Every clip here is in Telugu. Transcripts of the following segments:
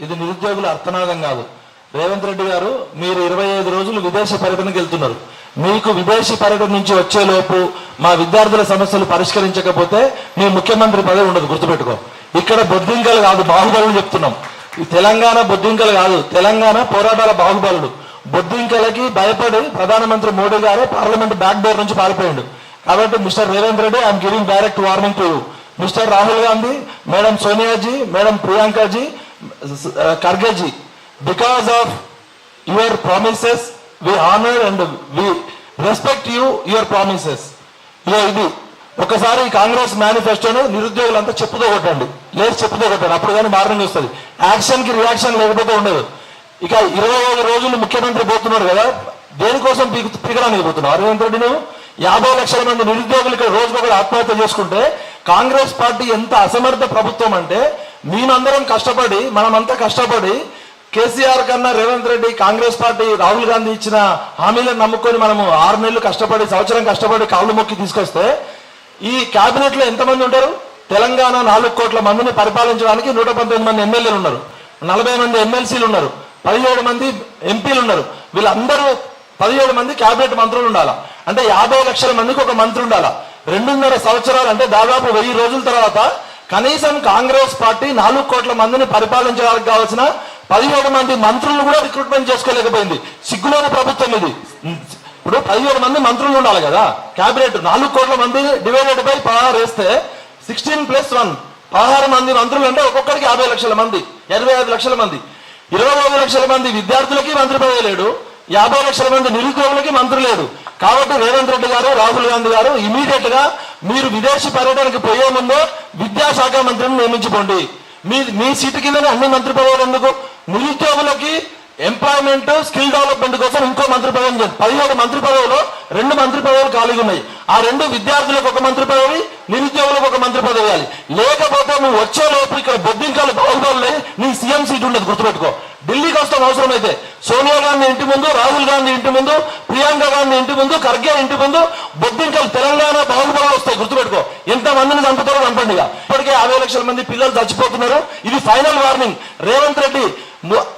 ఇది నిరుద్యోగుల అర్థనాదం కాదు. రేవంత్ రెడ్డి గారు, మీరు 25 రోజులు విదేశీ పర్యటనకు వెళ్తున్నారు. మీకు విదేశీ పర్యటన నుంచి వచ్చేలోపు మా విద్యార్థుల సమస్యలు పరిష్కరించకపోతే మీ ముఖ్యమంత్రి పదవి ఉండదు, గుర్తుపెట్టుకో. ఇక్కడ బొద్దింకలు కాదు, బాహుబలులు చెప్తున్నాం. ఈ తెలంగాణ బొద్దింకలు కాదు, తెలంగాణ పోరాటాల బాహుబలుడు. బొద్దింకలకి భయపడి ప్రధానమంత్రి మోడీ గారు పార్లమెంట్ బ్యాక్ డోర్ నుంచి పారిపోయాడు. కాబట్టి mister Revanth Reddy, I'm giving direct warning to you. Mister Rahul Gandhi, madam Soniaji, madam Priyankaji, Khargeji, because of your promises we honor and we respect your promises. ఇది ఒకసారి కాంగ్రెస్ మేనిఫెస్టోను నిరుద్యోగులంతా చెప్పుతో కొట్టండి, లేదు చెప్పుతో కొట్టండి, అప్పుడు కానీ మార్నింగ్ వస్తుంది. యాక్షన్ కి రియాక్షన్ లేకపోతే ఉండదు. ఇక 25 రోజులు ముఖ్యమంత్రి పోతున్నాడు కదా, దేనికోసం పీకడానికి పోతున్నావు రేవంత్ రెడ్డి? నువ్వు 50 లక్షల మంది నిరుద్యోగులు ఇక్కడ రోజుకొకరు ఆత్మహత్య చేసుకుంటే కాంగ్రెస్ పార్టీ ఎంత అసమర్థ ప్రభుత్వం అంటే, మేమందరం కష్టపడి, మనమంతా కష్టపడి కేసీఆర్ కన్నా రేవంత్ రెడ్డి, కాంగ్రెస్ పార్టీ, రాహుల్ గాంధీ ఇచ్చిన హామీలను నమ్ముకొని మనము 6 నెలలు కష్టపడి, సంవత్సరం కష్టపడి కాళ్ళు మొక్కి తీసుకొస్తే ఈ కేబినెట్ లో ఎంతమంది ఉంటారు? తెలంగాణ 4 కోట్ల మందిని పరిపాలించడానికి 119 మంది ఎమ్మెల్యేలు ఉన్నారు, 40 మంది ఎమ్మెల్సీలు ఉన్నారు, 17 మంది ఎంపీలు ఉన్నారు. వీళ్ళందరూ 17 మంది కేబినెట్ మంత్రులు ఉండాలా అంటే 50 లక్షల మందికి ఒక మంత్రి ఉండాలా. 2.5 సంవత్సరాలు అంటే దాదాపు 1000 రోజుల తర్వాత కనీసం కాంగ్రెస్ పార్టీ 4 కోట్ల మందిని పరిపాలించడానికి కావాల్సిన 17 మంది మంత్రులను కూడా రిక్రూట్మెంట్ చేసుకోలేకపోయింది. సిగ్గులేని ప్రభుత్వం ఇది. ఇప్పుడు 17 మంది మంత్రులు ఉండాలి కదా కేబినెట్. 4 కోట్ల మంది డివైడెడ్ బై 16 వేస్తే 16+1 16 మంది మంత్రులు అంటే ఒక్కొక్కరికి 50 లక్షల మంది, 25 లక్షల మంది, 25 లక్షల మంది విద్యార్థులకి మంత్రి పదవి లేడు, 50 లక్షల మంది నిరుద్యోగులకి మంత్రి లేడు. కాబట్టి రేవంత్ రెడ్డి గారు, రాహుల్ గాంధీ గారు ఇమీడియట్ గా మీరు విదేశీ పర్యటనకు పోయే ముందు విద్యాశాఖ మంత్రిని నియమించుకోండి. మీ సీటు కిందనే అన్ని మంత్రి పదవులు ఎందుకు? నిరుద్యోగులకి ఎంప్లాయ్మెంట్, స్కిల్ డెవలప్మెంట్ కోసం ఇంకో మంత్రి పదవి. 17 మంత్రి పదవులు 2 మంత్రి పదవులు ఖాళీగా ఉన్నాయి. ఆ 2 విద్యార్థులకు ఒక మంత్రి పదవి, నిరుద్యోగులకు ఒక మంత్రి పదవి ఇవ్వాలి. లేకపోతే నువ్వు వచ్చేలోపు ఇక్కడ బొద్దింకాలు బాగుపడలే, నీ సీఎం సీట్ ఉండదు, గుర్తుపెట్టుకో. ఢిల్లీకి వస్తాం అవసరం అయితే. సోనియా గాంధీ ఇంటి ముందు, రాహుల్ గాంధీ ఇంటి ముందు, ప్రియాంక గాంధీ ఇంటి ముందు, ఖర్గే ఇంటి ముందు బొద్దింకలు తెలంగాణ బాగుపడాలు వస్తాయి, గుర్తుపెట్టుకో. ఎంత మందిని చంపుతారో చంపండి. ఇప్పటికే 50 లక్షల మంది పిల్లలు చచ్చిపోతున్నారు. ఇది ఫైనల్ వార్నింగ్. రేవంత్ రెడ్డి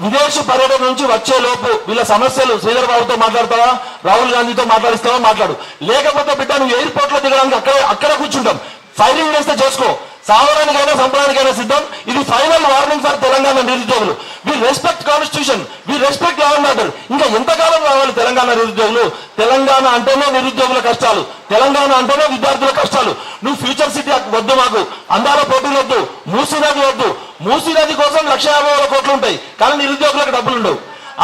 విదేశీ పర్యటన నుంచి వచ్చే లోపు వీళ్ళ సమస్యలు శ్రీధర్ బాబుతో మాట్లాడతావా, రాహుల్ గాంధీతో మాట్లాడిస్తావా? మాట్లాడు. లేకపోతే బిడ్డ నువ్వు ఎయిర్పోర్ట్ లో దిగడానికి అక్కడే కూర్చుంటాం. ఫైరింగ్ చేస్తే చేసుకో, సావడానికైనా సంపడానికైనా సిద్ధం. ఇది ఫైనల్ వార్నింగ్ ఫర్ తెలంగాణ నిరుద్యోగులు. We respect constitution, we respect law and order. ఇంకా ఎంతకాలం కావాలి తెలంగాణ నిరుద్యోగులు? తెలంగాణ అంటేనే నిరుద్యోగుల కష్టాలు, తెలంగాణ అంటేనే విద్యార్థుల కష్టాలు. నువ్వు ఫ్యూచర్ సిటీ వద్దు, మాకు అందాల పోటీలు వద్దు, మూసీ నది వద్దు. మూసీ నది కోసం 1,50,000 కోట్లు ఉంటాయి కానీ నిరుద్యోగులకు డబ్బులు ఉండవు.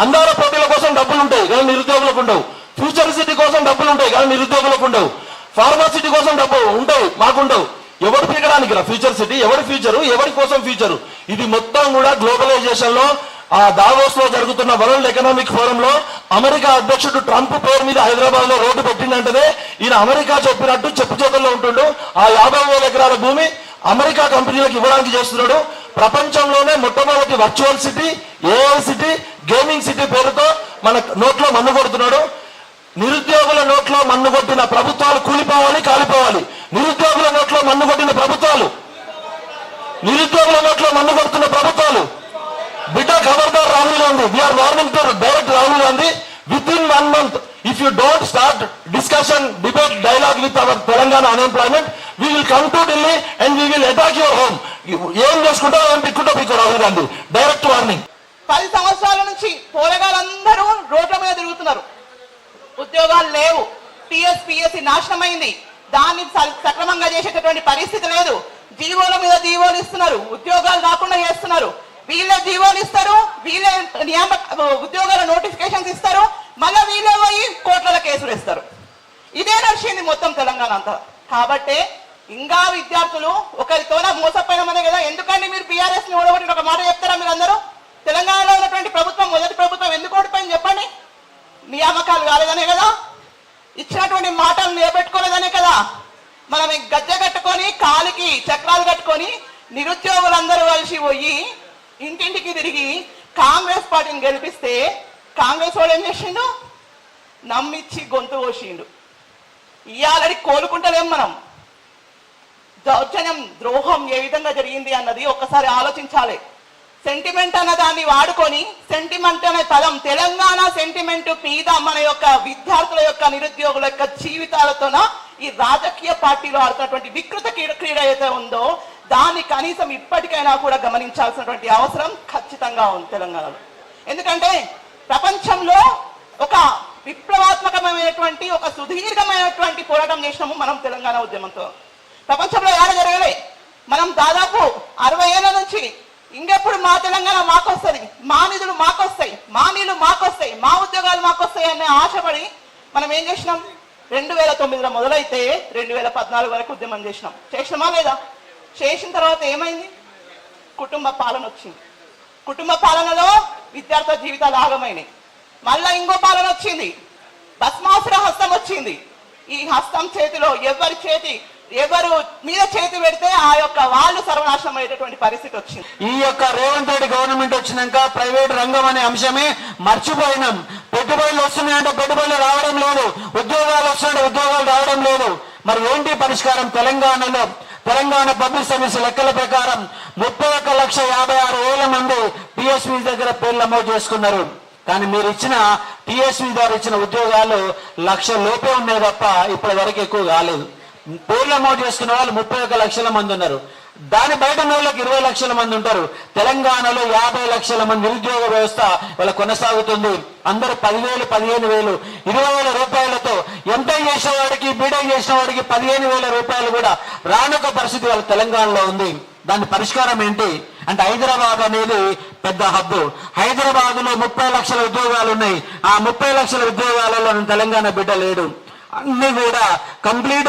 అందాల పోటీల కోసం డబ్బులు ఉంటాయి కానీ నిరుద్యోగులకు ఉండవు. ఫ్యూచర్ సిటీ కోసం డబ్బులు ఉంటాయి కానీ నిరుద్యోగులకు ఉండవు. ఫార్మసిటీ కోసం డబ్బు ఉంటాయి, మాకుండవు. ఎవరు పీకడానికి రా ఫ్యూచర్ సిటీ? ఎవరి ఫ్యూచరు, ఎవరి కోసం ఫ్యూచరు? ఇది మొత్తం కూడా గ్లోబలైజేషన్ లో, ఆ దావోస్ లో జరుగుతున్న వరల్డ్ ఎకనామిక్ ఫోరం లో అమెరికా అధ్యక్షుడు ట్రంప్ పేరు మీద హైదరాబాద్ లో రోడ్డు పెట్టిందంటేనే ఈయన అమెరికా చెప్పినట్టు చెప్పు చేతుల్లో ఉంటుండు. ఆ 50,000 ఎకరాల భూమి అమెరికా కంపెనీలకు ఇవ్వడానికి చేస్తున్నాడు. ప్రపంచంలోనే మొట్టమొదటి virtual city, AI city, gaming city పేరుతో మన నోట్లో మన్ను కొడుతున్నాడు. నిరుద్యోగుల నోట్లో మన్ను కొట్టిన ప్రభుత్వాలు కూలిపోవాలి, కాలిపోవాలి. నిరుద్యోగుల నోట్లో మన్ను కొట్టిన ప్రభుత్వాలు, నిరుద్యోగుల నోట్లో మన్ను కొడుతున్న ప్రభుత్వాలు బిడ్డ ఖబర్దార్ Rahul Gandhi. We are warning to direct Rahul Gandhi. Within 1 month if you don't start discussion, debate, dialogue with our Telangana unemployment, we will come to Delhi and we will attack your home. ఏం చేసుకుంటావు, ఏం పిక్కుంటో పిక్కు రాహుల్ గాంధీ. Direct warning. 10 సంవత్సరాల నుంచి పోరగాళ్ళందరూ రోడ్ల మీద తిరుగుతున్నారు. ఉద్యోగాలు లేవు. టీఎస్పీఎస్సీ నాశనమైంది. దాన్ని సక్రమంగా చేసేటటువంటి పరిస్థితి లేదు. జీవోల మీద జీవోలు ఇస్తున్నారు, ఉద్యోగాలు రాకుండా చేస్తున్నారు. వీళ్ళే జీవోలు ఇస్తారు, వీళ్ళే ఉద్యోగాల నోటిఫికేషన్స్ ఇస్తారు, మళ్ళీ వీళ్ళే పోయి కోట్ల కేసులు ఇస్తారు. ఇదే నడిచింది మొత్తం తెలంగాణ అంతా. కాబట్టి ఇంకా విద్యార్థులు ఒకరితోనే మోసపోయినామనే కదా. ఎందుకంటే మీరు బీఆర్ఎస్ ని ఓడగొట్టిన ఒక మాట చెప్తారా మీరు అందరూ? తెలంగాణలో ఉన్నటువంటి ప్రభుత్వం, మొదటి ప్రభుత్వం ఎందుకు ఓడిపోయింది చెప్పండి? నియామకాలు కాలేదనే కదా, ఇచ్చినటువంటి మాటలు నిలబెట్టుకోలేదనే కదా. మనం గజ్జె కట్టుకొని కాలికి చక్రాలు కట్టుకొని నిరుద్యోగులందరూ కలిసి పోయి ఇంటింటికి తిరిగి కాంగ్రెస్ పార్టీని గెలిపిస్తే కాంగ్రెస్ వాడు ఏం చేసిండు? నమ్మిచ్చి గొంతు కోసిండు. ఇవాళ కోలుకుంటలేం మనం. దౌర్జన్యం, ద్రోహం ఏ విధంగా జరిగింది అన్నది ఒక్కసారి ఆలోచించాలి. సెంటిమెంట్ అన్న దాన్ని వాడుకొని సెంటిమెంట్ అనే పదం తెలంగాణ సెంటిమెంట్ మీద మన యొక్క విద్యార్థుల యొక్క నిరుద్యోగుల యొక్క జీవితాలతోన ఈ రాజకీయ పార్టీలో ఆడుతున్నటువంటి వికృత క్రీడ ఏదైతే ఉందో దాన్ని కనీసం ఇప్పటికైనా కూడా గమనించాల్సినటువంటి అవసరం ఖచ్చితంగా ఉంది తెలంగాణలో. ఎందుకంటే ప్రపంచంలో ఒక విప్లవాత్మకమైనటువంటి ఒక సుదీర్ఘమైనటువంటి పోరాటం చేసినాము మనం తెలంగాణ ఉద్యమంతో. ప్రపంచంలో ఎలా జరగలే. మనం దాదాపు 60 ఏళ్ల నుంచి ఇంకెప్పుడు మా తెలంగాణ మాకొస్తుంది, మా నిధులు మాకొస్తాయి, మా నీళ్లు మాకొస్తాయి, మా ఉద్యోగాలు మాకొస్తాయి అనే ఆశపడి మనం ఏం చేసినాం? 2009లో మొదలైతే 2014 వరకు ఉద్యమం చేసినామా లేదా? చేసిన తర్వాత ఏమైంది? కుటుంబ పాలన వచ్చింది. కుటుంబ పాలనలో విద్యార్థుల జీవితాలు ఆగమైనాయి. మళ్ళా ఇంకో పాలన వచ్చింది, భస్మాసుర హస్తం వచ్చింది. ఈ హస్తం చేతిలో ఎవరు మీద చేతి పెడితే ఆ యొక్క వాళ్ళు సర్వనాశనం అయ్యేటటువంటి పరిస్థితి వచ్చింది. ఈ యొక్క రేవంత్ రెడ్డి గవర్నమెంట్ వచ్చినాక ప్రైవేట్ రంగం అనే అంశమే మర్చిపోయినాం. పెట్టుబడులు వస్తున్నాయంటే పెట్టుబడులు రావడం లేదు, ఉద్యోగాలు వస్తున్నాయంటే ఉద్యోగాలు రావడం లేదు. మరి ఏంటి పరిష్కారం? తెలంగాణ పబ్లిక్ సర్వీస్ లెక్కల ప్రకారం 31,56,000 మంది టీఎస్పీ దగ్గర పేర్లు నమోదు చేసుకున్నారు. కానీ మీరు ఇచ్చిన టీఎస్పీ ద్వారా ఇచ్చిన ఉద్యోగాలు 1,00,000 లోపే ఉన్నాయి తప్ప ఇప్పటి వరకు ఎక్కువ కాలేదు. పేర్లు నమోదు చేసుకున్న వాళ్ళు 31 లక్షల మంది ఉన్నారు. దాని బయట ఉన్న వాళ్ళకి 20 లక్షల మంది ఉంటారు. తెలంగాణలో 50 లక్షల మంది నిరుద్యోగ వ్యవస్థ వాళ్ళ కొనసాగుతుంది. అందరూ 10,000, 15,000, 20,000 రూపాయలతో ఎంటై చేసిన వాడికి, బీటెక్ చేసిన వాడికి 15,000 రూపాయలు కూడా రానొక పరిస్థితి వాళ్ళ తెలంగాణలో ఉంది. దాని పరిష్కారం ఏంటి అంటే హైదరాబాద్ అనేది పెద్ద హబ్బు. హైదరాబాద్ లో 30 లక్షల ఉద్యోగాలు ఉన్నాయి. ఆ 30 లక్షల ఉద్యోగాలలో తెలంగాణ బిడ్డ లేడు. అన్ని కూడా కంప్లీట్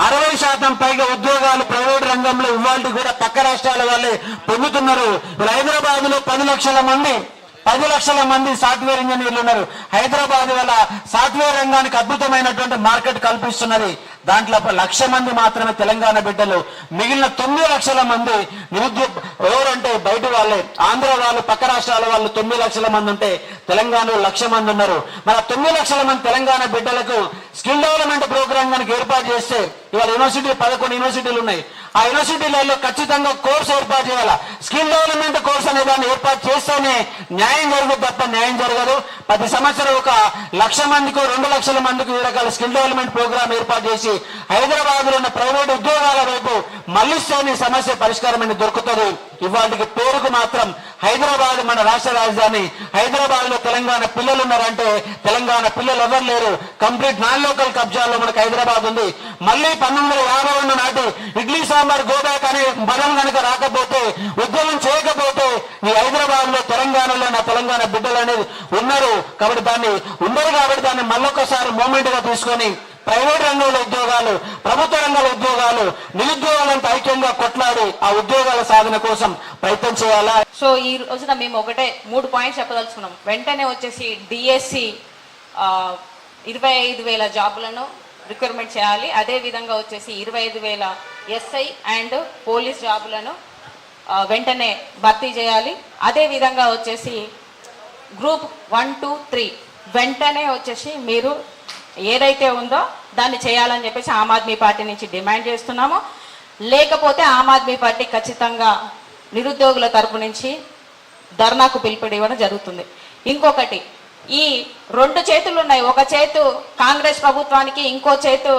60% పైగా ఉద్యోగాలు ప్రైవేట్ రంగంలో ఇవాళ కూడా పక్క రాష్ట్రాల వాళ్ళే పొందుతున్నారు. హైదరాబాద్ లో 10 లక్షల మంది సాఫ్ట్వేర్ ఇంజనీర్లు ఉన్నారు. హైదరాబాద్ వల్ల సాఫ్ట్వేర్ రంగానికి అద్భుతమైనటువంటి మార్కెట్ కల్పిస్తున్నది. దాంట్లో 1,00,000 మంది మాత్రమే తెలంగాణ బిడ్డలు. మిగిలిన 9 లక్షల మంది నిరుద్యోగ ఎవరంటే బయట వాళ్ళే. ఆంధ్ర వాళ్ళు, పక్క రాష్ట్రాల వాళ్ళు 9 లక్షల మంది ఉంటే తెలంగాణలో 1,00,000 మంది ఉన్నారు. మన 9 లక్షల మంది తెలంగాణ బిడ్డలకు స్కిల్ డెవలప్మెంట్ ప్రోగ్రామ్ కనుక ఏర్పాటు చేస్తే, ఇవాళ యూనివర్సిటీ 11 యూనివర్సిటీలు ఉన్నాయి. ఆ యూనివర్సిటీలలో ఖచ్చితంగా కోర్సు ఏర్పాటు చేయాలి. స్కిల్ డెవలప్మెంట్ కోర్స్ అనే దాన్ని ఏర్పాటు చేస్తేనే న్యాయం జరుగుతుంది తప్ప న్యాయం జరగదు. ప్రతి సంవత్సరం 1,00,000 మందికి 2 లక్షల మందికి ఈ రకాల స్కిల్ డెవలప్మెంట్ ప్రోగ్రామ్ ఏర్పాటు చేసి హైదరాబాద్ లో ఉన్న ప్రైవేట్ ఉద్యోగాల వైపు మళ్ళిస్తేనే సమస్య పరిష్కారమైన దొరుకుతుంది. ఇవాళకి పేరుకు మాత్రం హైదరాబాద్ మన రాష్ట్ర రాజధాని. హైదరాబాద్ లో తెలంగాణ పిల్లలు ఉన్నారంటే తెలంగాణ పిల్లలు ఎవరు లేరు. కంప్లీట్ నాన్ లోకల్ కబ్జాల్లో మనకు హైదరాబాద్ ఉంది. మళ్ళీ 1952 నాటి ఇడ్లీ సాంబార్ గోబ్యాక్ అనే పదం కనుక రాకపోతే, ఉద్యమం చేయకపోతే ఈ హైదరాబాద్ లో తెలంగాణలో నా తెలంగాణ బిడ్డలు అనేది ఉన్నారు. కాబట్టి దాన్ని ఉండరు. కాబట్టి దాన్ని మళ్ళొకసారి మూమెంట్ గా తీసుకొని ప్రైవేట్ రంగంలో ఉద్యోగాలు, ప్రభుత్వ రంగంలో ఉద్యోగాలు, నిరుద్యోగాలంతా ఐక్యంగా కొట్లాడి ఆ ఉద్యోగాల సాధన కోసం ప్రయత్నం చేయాలా. సో ఈ రోజున మేము 3 పాయింట్స్ చెప్పదలుచుకున్నాం. వెంటనే వచ్చేసి డిఎస్సి 25,000 జాబులను రిక్రూట్మెంట్ చేయాలి. అదే విధంగా వచ్చేసి 25,000 ఎస్ఐ అండ్ పోలీస్ జాబులను వెంటనే భర్తీ చేయాలి. అదే విధంగా వచ్చేసి గ్రూప్ 1, 2, 3 వెంటనే వచ్చేసి మీరు ఏదైతే ఉందో దాన్ని చేయాలని చెప్పేసి ఆమ్ ఆద్మీ పార్టీ నుంచి డిమాండ్ చేస్తున్నాము. లేకపోతే ఆమ్ ఆద్మీ పార్టీ ఖచ్చితంగా నిరుద్యోగుల తరపు నుంచి ధర్నాకు పిలుపునివ్వడం జరుగుతుంది. ఇంకొకటి, ఈ 2 చేతులు ఉన్నాయి. ఒక చేతు కాంగ్రెస్ ప్రభుత్వానికి, ఇంకో చేతు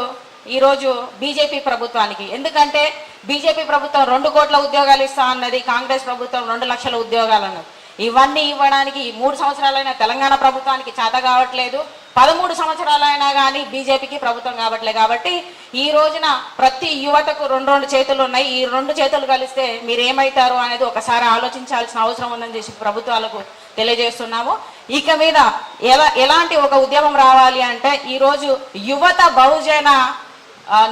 ఈరోజు బీజేపీ ప్రభుత్వానికి. ఎందుకంటే బీజేపీ ప్రభుత్వం 2 కోట్ల ఉద్యోగాలు ఇస్తా అన్నది, కాంగ్రెస్ ప్రభుత్వం 2 లక్షల ఉద్యోగాలు అన్నది. ఇవన్నీ ఇవ్వడానికి 3 సంవత్సరాలైనా తెలంగాణ ప్రభుత్వానికి చేత కావట్లేదు. 13 సంవత్సరాలైనా కానీ బీజేపీకి ప్రభుత్వం కావట్లేదు. కాబట్టి ఈ రోజున ప్రతి యువతకు 2 చేతులు ఉన్నాయి. ఈ 2 చేతులు కలిస్తే మీరు ఏమవుతారు అనేది ఒకసారి ఆలోచించాల్సిన అవసరం ఉందని చెప్పి ప్రభుత్వాలకు తెలియజేస్తున్నాము. ఇక మీద ఎలాంటి ఒక ఉద్యమం రావాలి అంటే ఈరోజు యువత బహుజన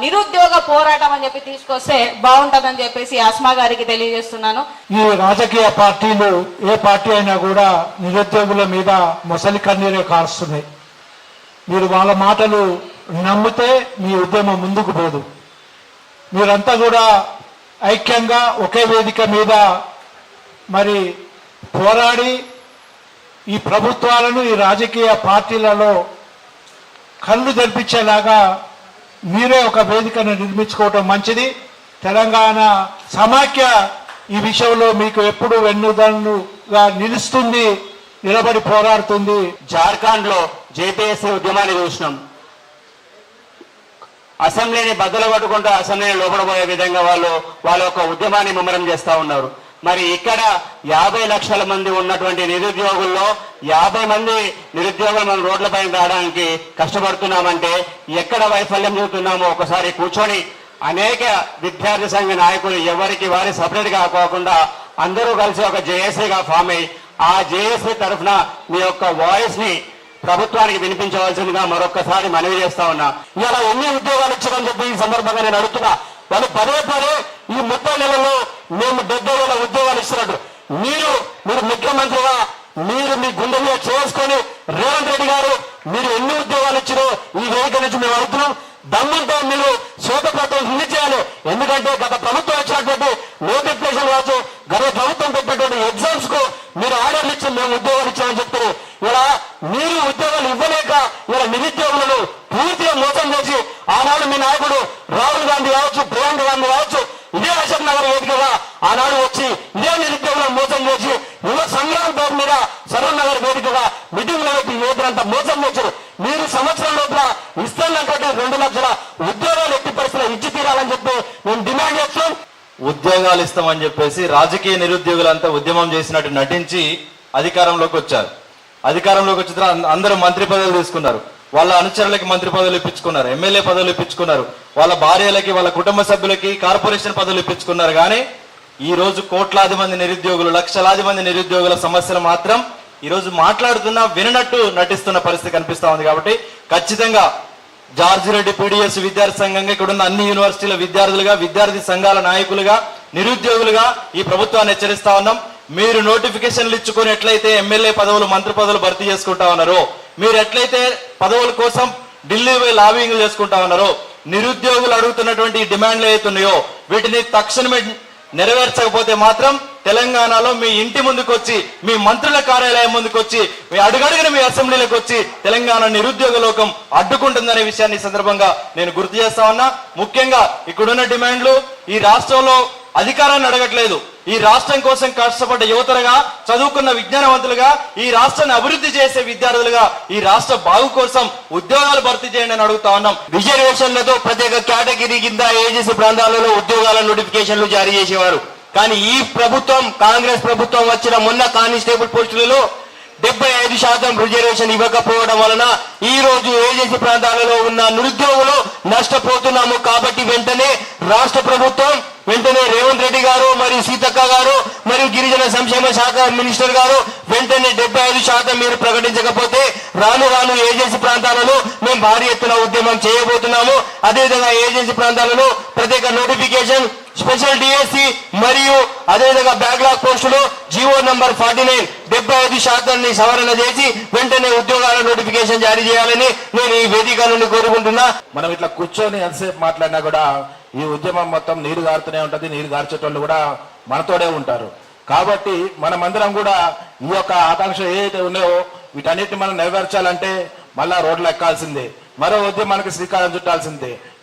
నిరుద్యోగ పోరాటం అని చెప్పి తీసుకొస్తే బాగుంటుందని చెప్పేసి అస్మా గారికి తెలియజేస్తున్నాను. ఈ రాజకీయ పార్టీలు ఏ పార్టీ అయినా కూడా నిరుద్యోగుల మీద మొసలి కన్నీరే కారుస్తున్నాయి. మీరు వాళ్ళ మాటలు నమ్మితే మీ ఉద్యమం ముందుకు పోదు. మీరంతా కూడా ఐక్యంగా ఒకే వేదిక మీద మరి పోరాడి ఈ ప్రభుత్వాలను, ఈ రాజకీయ పార్టీలలో కళ్ళు తెరిపించేలాగా మీరే ఒక వేదికను నిర్మించుకోవటం మంచిది. తెలంగాణ సమాఖ్య ఈ విషయంలో మీకు ఎప్పుడు వెన్నుదన్నుగా నిలుస్తుంది, నిలబడి పోరాడుతుంది. జార్ఖండ్ లో జేపీఎస్సీ ఉద్యమాన్ని చూసినాం. అసెంబ్లీని బద్దలు కొట్టుకుంటూ అసెంబ్లీని లోపడబోయే విధంగా వాళ్ళ యొక్క ఉద్యమాన్ని ముమ్మరం చేస్తా ఉన్నారు. మరి ఇక్కడ 50 లక్షల మంది ఉన్నటువంటి నిరుద్యోగుల్లో 50 మంది నిరుద్యోగులు మనం రోడ్లపైన రావడానికి కష్టపడుతున్నామంటే ఎక్కడ వైఫల్యం చూస్తున్నామో ఒకసారి కూర్చొని అనేక విద్యార్థి సంఘ నాయకులు ఎవరికి వారి సపరేట్ గా కాకుండా అందరూ కలిసి ఒక జేఏసీగా ఫామ్ అయ్యి ఆ జేఏసీ తరఫున మీ యొక్క వాయిస్ ని ప్రభుత్వానికి వినిపించవలసిందిగా మరొకసారి మనవి చేస్తా ఉన్నా. ఇలా ఎన్ని ఉద్యోగాలు ఇచ్చారని చెప్పి ఈ సందర్భంగా నేను అడుగుతున్నా. వాళ్ళు పదే ఈ 30 నెలల్లో మేము 70,000 ఉద్యోగాలు ఇస్తున్నట్టు మీరు ముఖ్యమంత్రిగా మీరు మీ గుండె మీద చేసుకొని రేవంత్ రెడ్డి గారు మీరు ఎన్ని ఉద్యోగాలు ఇచ్చారో ఈ వేదిక నుంచి మేము అడుగుతున్నాం. దమ్ముంటే మీరు శ్వేతపత్రం రిలీజ్ చేయాలి. ఎందుకంటే గత ప్రభుత్వం వచ్చినటువంటి నోటిఫికేషన్ కావచ్చు, గత ప్రభుత్వం పెట్టినటువంటి ఎగ్జామ్స్ కు మీరు ఆర్డర్లు ఇచ్చి మేము ఉద్యోగాలు ఇచ్చామని చెప్తారు. ఇలా మీరు ఉద్యోగాలు ఇవ్వలేక ఇలా నిరుద్యోగులను పూర్తిగా మోసం చేసి ఆనాడు మీ నాయకుడు రాహుల్ గాంధీ కావచ్చు, ప్రియాంక గాంధీ కావచ్చు, ఇదే అశోక్ నగర్ వేదికగా ఆనాడు వచ్చి ఇదే నిరుద్యోగులను మోసం చేసి యువ సంగ్రామం పేరు మీద సరూర్ నగర్ వేదికగా మీటింగ్లో పెట్టి యువకులంతా మోసం చేశారు. మీరు సంవత్సరం లోపల ఇస్తున్నటువంటి 2 లక్షల ఉద్యోగాలు ఎట్టి పరిస్థితుల్లో ఇచ్చి తీరాలని చెప్పి మేము డిమాండ్ చేస్తాం. ఉద్యోగాలు ఇస్తామని చెప్పేసి రాజకీయ నిరుద్యోగులంతా ఉద్యమం చేసినట్టు నటించి అధికారంలోకి వచ్చారు. అధికారంలోకి వచ్చిన తర్వాత అందరూ మంత్రి పదవులు తీసుకున్నారు. వాళ్ళ అనుచరులకి మంత్రి పదవులు ఇప్పించుకున్నారు, ఎమ్మెల్యే పదవులు ఇప్పించుకున్నారు, వాళ్ళ భార్యలకి వాళ్ళ కుటుంబ సభ్యులకి కార్పొరేషన్ పదవులు ఇప్పించుకున్నారు. కానీ ఈ రోజు కోట్లాది మంది నిరుద్యోగులు, లక్షలాది మంది నిరుద్యోగుల సమస్యలు మాత్రం ఈ రోజు మాట్లాడుతున్నా వినట్టు నటిస్తున్న పరిస్థితి కనిపిస్తా ఉంది. కాబట్టి ఖచ్చితంగా జార్జ్ రెడ్డి పీడిఎస్ విద్యార్థి సంఘంగా ఇక్కడున్న అన్ని యూనివర్సిటీల విద్యార్థులుగా, విద్యార్థి సంఘాల నాయకులుగా, నిరుద్యోగులుగా ఈ ప్రభుత్వాన్ని హెచ్చరిస్తా ఉన్నాం. మీరు నోటిఫికేషన్లు ఇచ్చుకొని ఎట్లయితే ఎమ్మెల్యే పదవులు, మంత్రి పదవులు భర్తీ చేసుకుంటా ఉన్నారో, మీరు ఎట్లయితే పదవుల కోసం ఢిల్లీ పోయి లాబింగ్ చేసుకుంటా ఉన్నారో, నిరుద్యోగులు అడుగుతున్నటువంటి డిమాండ్లు ఏవైతున్నాయో వీటిని తక్షణమే నెరవేర్చకపోతే మాత్రం తెలంగాణలో మీ ఇంటి ముందుకు వచ్చి, మీ మంత్రుల కార్యాలయం ముందుకు వచ్చి, మీ అడుగడుగున మీ అసెంబ్లీలకు వచ్చి తెలంగాణ నిరుద్యోగ లోకం అడ్డుకుంటుందనే విషయాన్ని ఈ సందర్భంగా నేను గుర్తు చేస్తా ఉన్నా. ముఖ్యంగా ఇక్కడున్న డిమాండ్లు ఈ రాష్ట్రంలో అధికారాన్ని అడగట్లేదు. ఈ రాష్ట్రం కోసం కష్టపడ్డ యువతలుగా, చదువుకున్న విజ్ఞానవంతులుగా, ఈ రాష్ట్రాన్ని అభివృద్ధి చేసే విద్యార్థులుగా ఈ రాష్ట్ర బాగు కోసం ఉద్యోగాలు భర్తీ చేయండి అని అడుగుతా ఉన్నాం. రిజర్వేషన్లతో ప్రత్యేక కేటగిరీ కింద ఏజెన్సీ ప్రాంతాలలో ఉద్యోగాల నోటిఫికేషన్లు జారీ చేసేవారు. కానీ ఈ ప్రభుత్వం, కాంగ్రెస్ ప్రభుత్వం వచ్చిన మొన్న కానిస్టేబుల్ పోస్టులలో 75% రిజర్వేషన్ ఇవ్వకపోవడం వలన ఈ రోజు ఏజెన్సీ ప్రాంతాలలో ఉన్న నిరుద్యోగులు నష్టపోతున్నాము. కాబట్టి వెంటనే రాష్ట్ర ప్రభుత్వం, వెంటనే రేవంత్ రెడ్డి గారు మరియు సీతక్క గారు మరియు గిరిజన సంక్షేమ శాఖ మినిస్టర్ గారు వెంటనే 75% మీరు ప్రకటించకపోతే రాను రాను ఏజెన్సీ ప్రాంతాలలో మేము భారీ ఎత్తున ఉద్యమం చేయబోతున్నాము. అదేవిధంగా ఏజెన్సీ ప్రాంతాలలో ప్రత్యేక నోటిఫికేషన్, స్పెషల్ డిఎస్సి మరియు అదేవిధంగా బ్యాక్లాగ్ పోస్టులు జీవో నంబర్ 49 75% సవరణ చేసి వెంటనే ఉద్యోగాల నోటిఫికేషన్ జారీ చేయాలని నేను ఈ వేదిక నుండి కోరుకుంటున్నా. మనం ఇట్లా కూర్చొని ఎంతసేపు మాట్లాడినా కూడా ఈ ఉద్యమం మొత్తం నీరు గారుతూనే ఉంటది. నీరు గార్చేటోళ్ళు కూడా మనతోడే ఉంటారు. కాబట్టి మనమందరం కూడా ఈ యొక్క ఆకాంక్ష ఏదైతే ఉన్నాయో వీటన్నిటిని మనం నెరవేర్చాలంటే మళ్ళా రోడ్లు ఎక్కాల్సిందే, మరో ఉద్యమానికి శ్రీకారం చుట్టాల్సిందే.